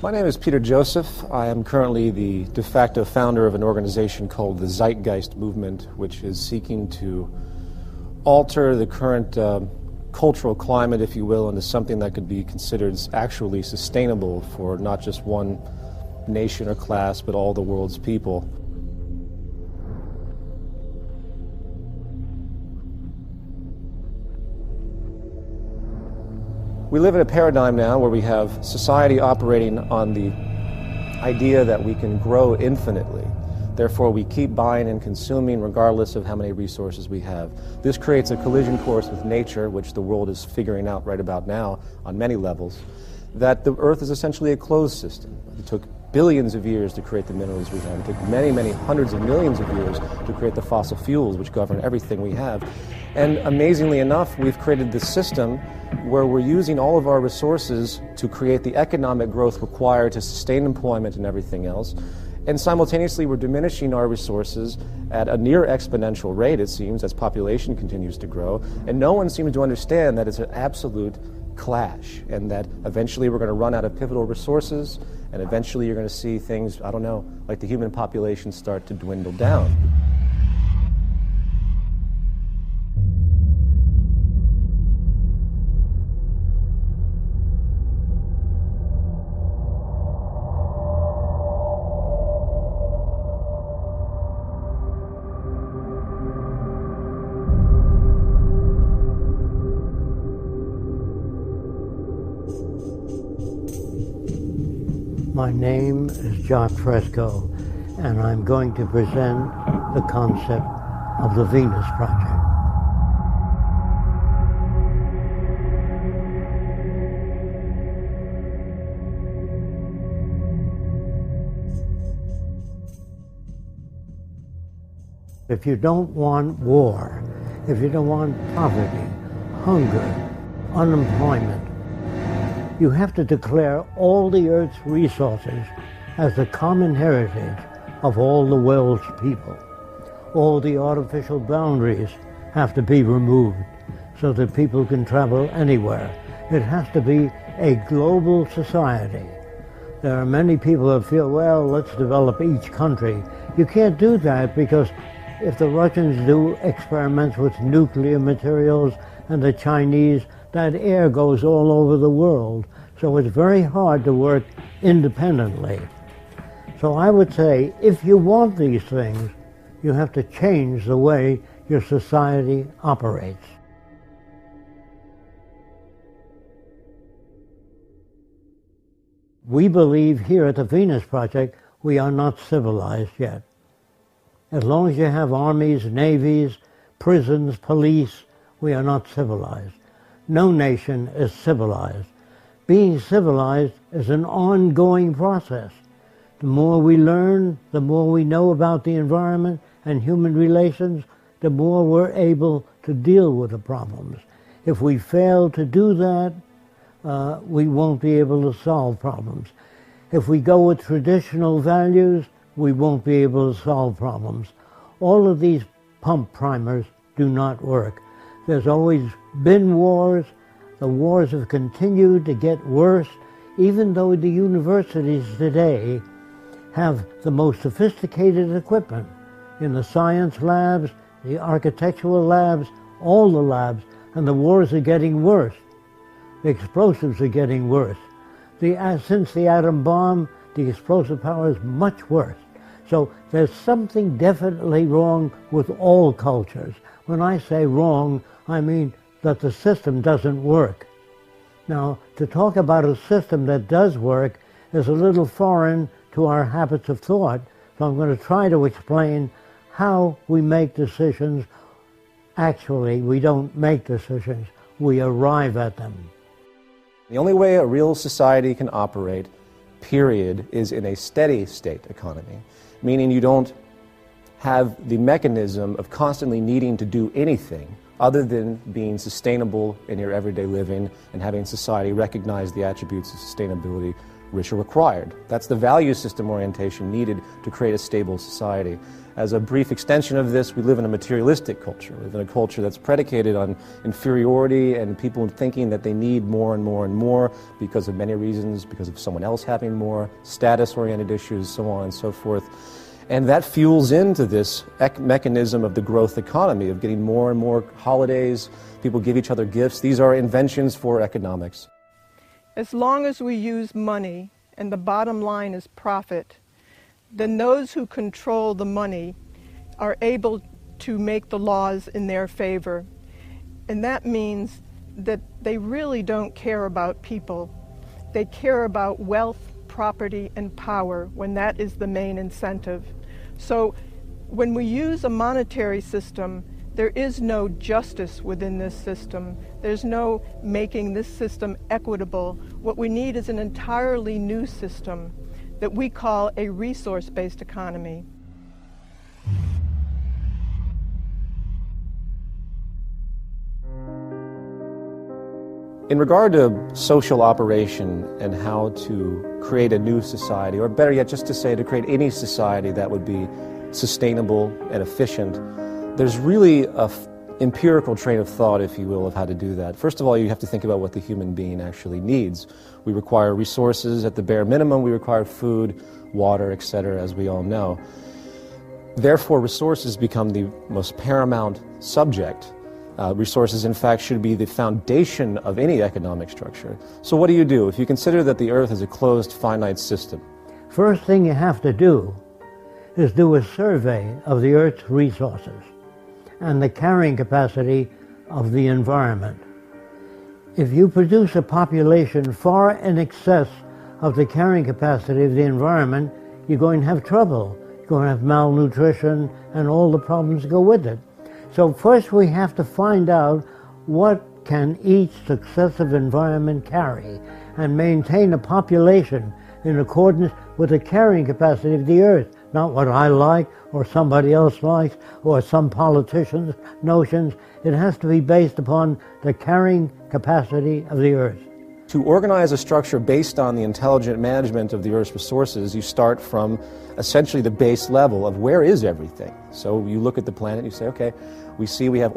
My name is Peter Joseph. I am currently the de facto founder of an organization called the Zeitgeist Movement, which is seeking to alter the current cultural climate, if you will, into something that could be considered actually sustainable for not just one nation or class, but all the world's people. We live in a paradigm now where we have society operating on the idea that we can grow infinitely. Therefore, we keep buying and consuming regardless of how many resources we have. This creates a collision course with nature, which the world is figuring out right about now on many levels, that the Earth is essentially a closed system. It took billions of years to create the minerals we have. It took many, many hundreds of millions of years to create the fossil fuels which govern everything we have. And amazingly enough, we've created this system where we're using all of our resources to create the economic growth required to sustain employment and everything else. And simultaneously, we're diminishing our resources at a near exponential rate, it seems, as population continues to grow. And no one seems to understand that it's an absolute clash, and that eventually we're going to run out of pivotal resources, and eventually you're going to see things, I don't know, like the human population start to dwindle down. My name is John Fresco, and I'm going to present the concept of the Venus Project. If you don't want war, if you don't want poverty, hunger, unemployment, you have to declare all the Earth's resources as the common heritage of all the world's people. All the artificial boundaries have to be removed so that people can travel anywhere. It has to be a global society. There are many people that feel, well, let's develop each country. You can't do that, because if the Russians do experiments with nuclear materials and the Chinese, that air goes all over the world. So it's very hard to work independently. So I would say, if you want these things, you have to change the way your society operates. We believe here at the Venus Project, we are not civilized yet. As long as you have armies, navies, prisons, police, we are not civilized. No nation is civilized. Being civilized is an ongoing process. The more we learn, the more we know about the environment and human relations, the more we're able to deal with the problems. If we fail to do that, we won't be able to solve problems. If we go with traditional values, we won't be able to solve problems. All of these pump primers do not work. There's always been wars. The wars have continued to get worse, even though the universities today have the most sophisticated equipment in the science labs, the architectural labs, all the labs, and the wars are getting worse. The explosives are getting worse. Since the atom bomb, the explosive power is much worse. So there's something definitely wrong with all cultures. When I say wrong, I mean that the system doesn't work. Now, to talk about a system that does work is a little foreign to our habits of thought, so I'm going to try to explain how we make decisions. Actually, we don't make decisions, we arrive at them. The only way a real society can operate, period, is in a steady state economy, meaning you don't have the mechanism of constantly needing to do anything other than being sustainable in your everyday living and having society recognize the attributes of sustainability rich are required. That's the value system orientation needed to create a stable society. As a brief extension of this, we live in a materialistic culture. We live in a culture that's predicated on inferiority and people thinking that they need more and more and more because of many reasons, because of someone else having more, status-oriented issues, so on and so forth. And that fuels into this mechanism of the growth economy, of getting more and more holidays, people give each other gifts. These are inventions for economics. As long as we use money and the bottom line is profit, then those who control the money are able to make the laws in their favor. And that means that they really don't care about people. They care about wealth, property, and power when that is the main incentive. So when we use a monetary system, there is no justice within this system. There's no making this system equitable. What we need is an entirely new system that we call a resource-based economy. In regard to social operation and how to create a new society, or better yet, just to say to create any society that would be sustainable and efficient, there's really an empirical train of thought, if you will, of how to do that. First of all, you have to think about what the human being actually needs. We require resources at the bare minimum. We require food, water, etc., as we all know. Therefore, resources become the most paramount subject. Resources, in fact, should be the foundation of any economic structure. So what do you do if you consider that the Earth is a closed, finite system? First thing you have to do is do a survey of the Earth's resources and the carrying capacity of the environment. If you produce a population far in excess of the carrying capacity of the environment, you're going to have trouble. You're going to have malnutrition and all the problems that go with it. So first we have to find out what can each successive environment carry and maintain a population in accordance with the carrying capacity of the Earth, not what I like or somebody else likes or some politician's notions. It has to be based upon the carrying capacity of the Earth. To organize a structure based on the intelligent management of the Earth's resources, you start from essentially the base level of where is everything. So you look at the planet and you say, okay, we have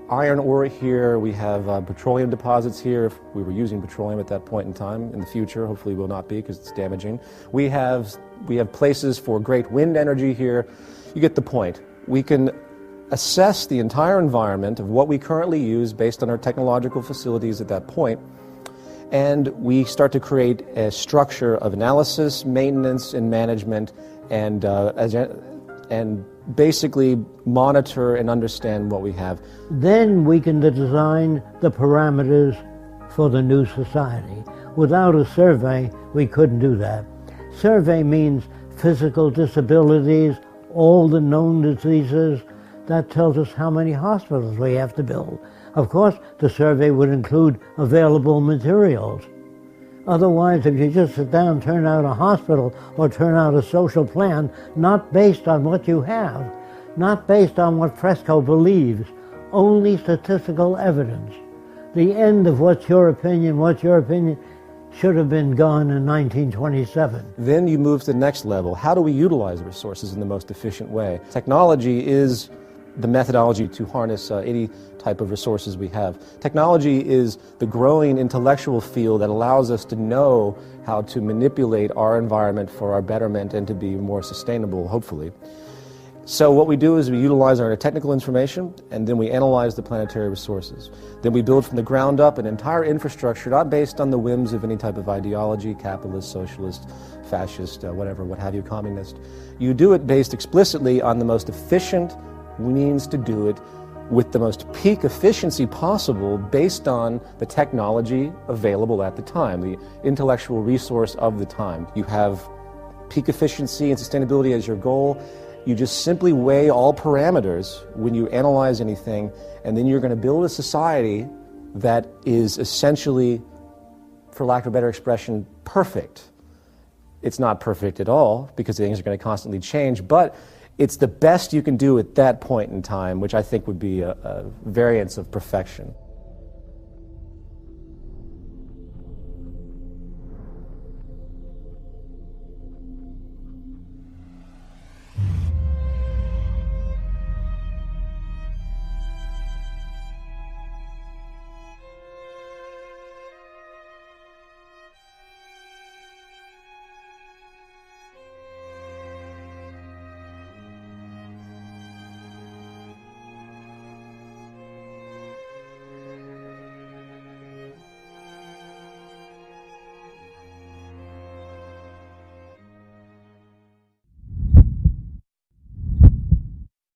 iron ore here, we have petroleum deposits here, if we were using petroleum at that point in time. In the future, hopefully will not be because it's damaging. We have places for great wind energy here. You get the point. We can assess the entire environment of what we currently use based on our technological facilities at that point, and we start to create a structure of analysis, maintenance, and management, and basically monitor and understand what we have. Then we can design the parameters for the new society. Without a survey, we couldn't do that. Survey means physical disabilities, all the known diseases. That tells us how many hospitals we have to build. Of course, the survey would include available materials. Otherwise, if you just sit down and turn out a hospital or turn out a social plan, not based on what you have, not based on what Fresco believes, only statistical evidence. The end of what's your opinion should have been gone in 1927. Then you move to the next level. How do we utilize the resources in the most efficient way? Technology is the methodology to harness any type of resources we have. Technology is the growing intellectual field that allows us to know how to manipulate our environment for our betterment and to be more sustainable, hopefully. So what we do is we utilize our technical information, and then we analyze the planetary resources. Then we build from the ground up an entire infrastructure, not based on the whims of any type of ideology, capitalist, socialist, fascist, whatever, what have you, communist. You do it based explicitly on the most efficient means to do it with the most peak efficiency possible based on the technology available at the time, the intellectual resource of the time. You have peak efficiency and sustainability as your goal. You just simply weigh all parameters when you analyze anything, and then you're going to build a society that is essentially, for lack of a better expression, perfect. It's not perfect at all because things are going to constantly change, but it's the best you can do at that point in time, which I think would be a variance of perfection.